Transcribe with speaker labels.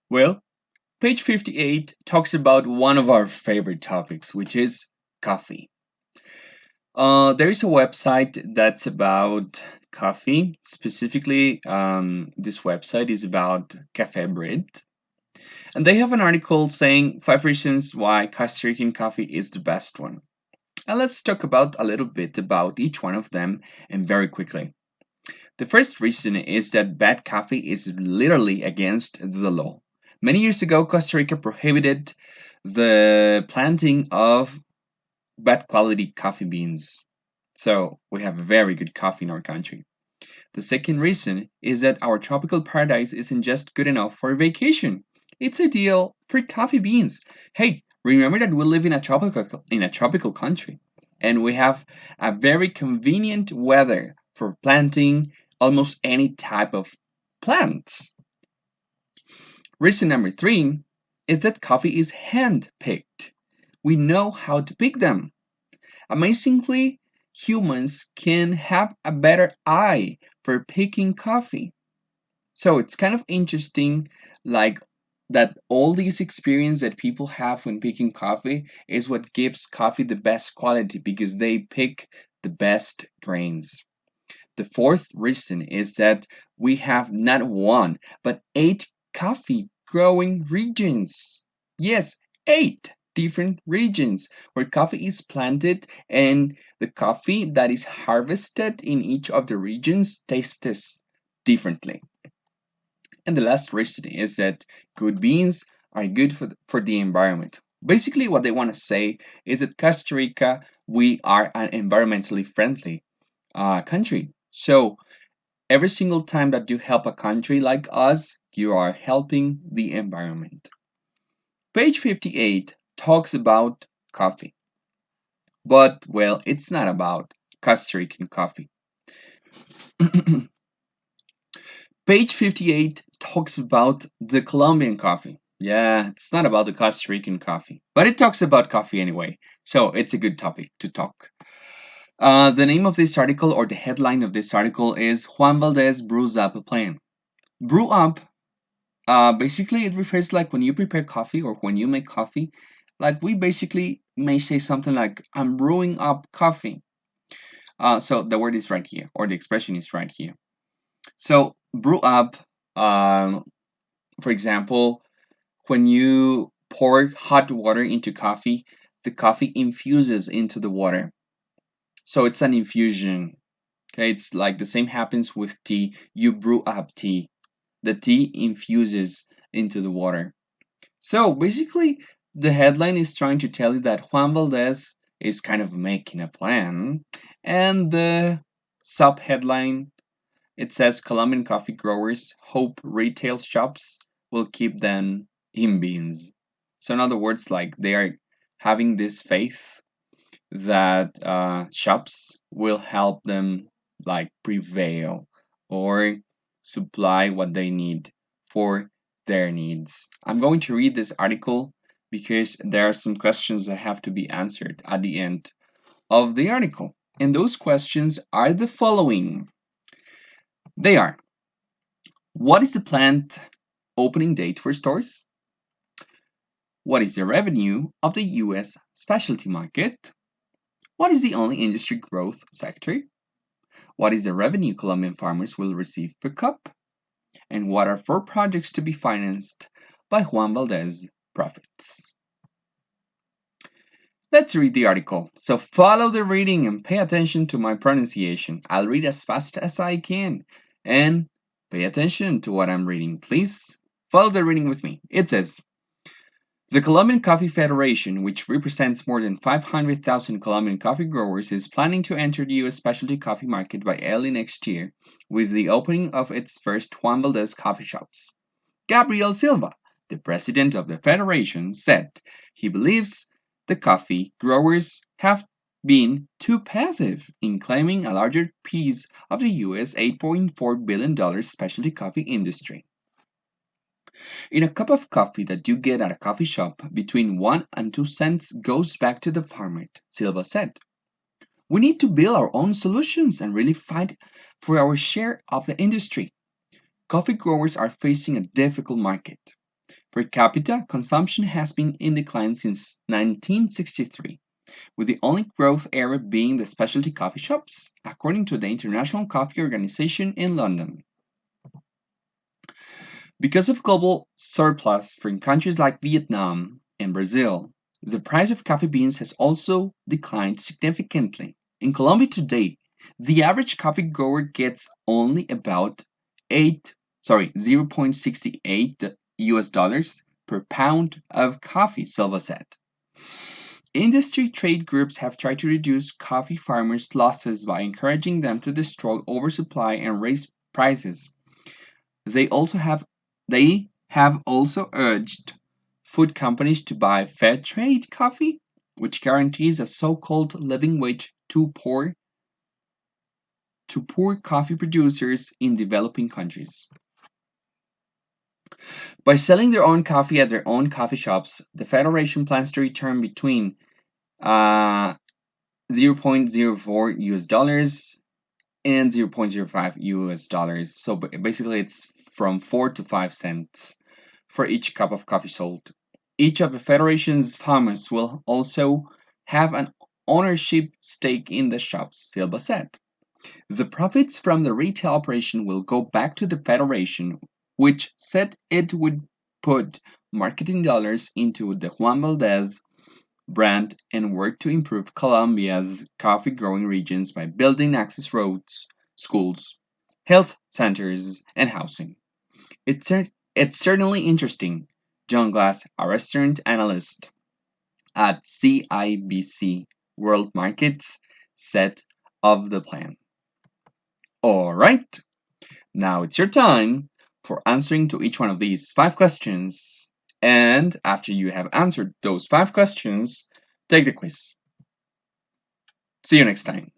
Speaker 1: Well, page 58 talks about one of our favorite topics, which is coffee. There is a website that's about coffee. Specifically, this website is about Cafe Bread. And they have an article saying 5 reasons why Costa Rican coffee is the best one. And let's talk about a little bit about each one of them and very quickly. The first reason is that bad coffee is literally against the law. Many years ago, Costa Rica prohibited the planting of bad quality coffee beans. So we have very good coffee in our country. The second reason is that our tropical paradise isn't just good enough for vacation. It's ideal for coffee beans. Hey, remember that we live in a tropical country and we have a very convenient weather for planting almost any type of plants. Reason number three is that coffee is hand picked. We know how to pick them. Amazingly, humans can have a better eye for picking coffee. So it's kind of interesting, like that all these experience that people have when picking coffee is what gives coffee the best quality because they pick the best grains. The fourth reason is that we have not one, but eight coffee growing regions. Yes, eight different regions where coffee is planted, and the coffee that is harvested in each of the regions tastes differently. And the last reason is that good beans are good for the environment. Basically, what they want to say is that Costa Rica, we are an environmentally friendly country. So every single time that you help a country like us, you are helping the environment. Page 58 talks about coffee, but well, it's not about Costa Rican coffee. Page 58 talks about the Colombian coffee. Yeah, it's not about the Costa Rican coffee, but it talks about coffee anyway, so it's a good topic to talk. The name of this article or the headline of this article is Juan Valdez brews up a plan. Brew up, basically it refers like when you prepare coffee or when you make coffee, like we basically may say something like I'm brewing up coffee. So the word is right here or the expression is right here. So brew up, um, for example, when you pour hot water into coffee, the coffee infuses into the water. So it's an infusion. Okay, it's like the same happens with tea. You brew up tea. The tea infuses into the water. So basically, the headline is trying to tell you that Juan Valdez is kind of making a plan, and the sub headline it says Colombian coffee growers hope retail shops will keep them in beans. So in other words, like they are having this faith that shops will help them like prevail or supply what they need for their needs. I'm going to read this article because there are some questions that have to be answered at the end of the article. And those questions are the following. They are: what is the planned opening date for stores? What is the revenue of the US specialty market? What is the only industry growth sector? What is the revenue Colombian farmers will receive per cup? And what are 4 projects to be financed by Juan Valdez profits? Let's read the article. So follow the reading and pay attention to my pronunciation. I'll read as fast as I can. And pay attention to what I'm reading. Please follow the reading with me. It says, the Colombian Coffee Federation, which represents more than 500,000 Colombian coffee growers, is planning to enter the U.S. specialty coffee market by early next year with the opening of its first Juan Valdez coffee shops. Gabriel Silva, the president of the federation, said he believes the coffee growers have been too passive in claiming a larger piece of the U.S. $8.4 billion specialty coffee industry. In a cup of coffee that you get at a coffee shop, between 1 and 2 cents goes back to the farmer, Silva said. We need to build our own solutions and really fight for our share of the industry. Coffee growers are facing a difficult market. Per capita consumption has been in decline since 1963, with the only growth area being the specialty coffee shops, according to the International Coffee Organization in London. Because of global surplus from countries like Vietnam and Brazil, the price of coffee beans has also declined significantly. In Colombia today, the average coffee grower gets only about 0.68 US dollars per pound of coffee, Silva said. Industry trade groups have tried to reduce coffee farmers' losses by encouraging them to destroy oversupply and raise prices. They also have they have also urged food companies to buy fair trade coffee, which guarantees a so-called living wage to poor coffee producers in developing countries. By selling their own coffee at their own coffee shops, the Federation plans to return between uh, 0.04 US dollars and 0.05 US dollars. So basically, it's from 4 to 5 cents for each cup of coffee sold. Each of the Federation's farmers will also have an ownership stake in the shops, Silva said. The profits from the retail operation will go back to the Federation, which said it would put marketing dollars into the Juan Valdez brand and work to improve Colombia's coffee growing regions by building access roads, schools, health centers, and housing. It's certainly interesting, John Glass, a restaurant analyst at CIBC World Markets, said of the plan. All right, now it's your time for answering to each one of these five questions. And after you have answered those five questions, take the quiz. See you next time.